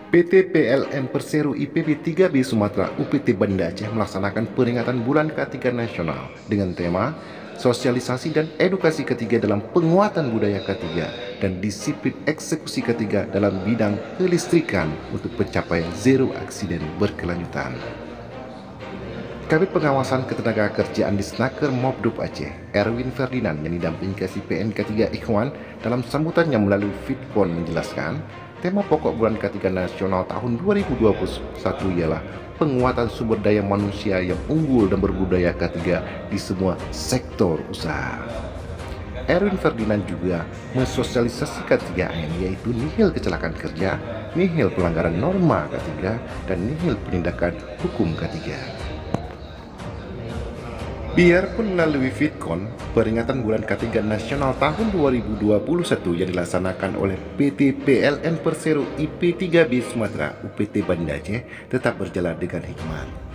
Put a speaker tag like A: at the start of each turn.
A: PT PLN Persero IPB 3B Sumatera UPT Banda Aceh melaksanakan peringatan Bulan K3 Nasional dengan tema Sosialisasi dan Edukasi K3 dalam Penguatan Budaya K3 dan Disiplin Eksekusi K3 dalam bidang kelistrikan untuk pencapaian zero aksiden berkelanjutan. Kabid Pengawasan Ketenagakerjaan di Snaker Mobdop Aceh, Erwin Ferdinand yang didampingi Kasih PN K3 Ikhwan dalam sambutannya melalui Vidcon menjelaskan, tema pokok Bulan K3 Nasional tahun 2021 ialah penguatan sumber daya manusia yang unggul dan berbudaya K3 di semua sektor usaha. Erwin Ferdinand juga mensosialisasikan 3M, yaitu nihil kecelakaan kerja, nihil pelanggaran norma K3, dan nihil penindakan hukum K3. Biarpun melalui Vidcon, peringatan Bulan K3 Nasional tahun 2021 yang dilaksanakan oleh PT PLN Persero IP3B Sumatera UPT Banda Aceh tetap berjalan dengan hikmat.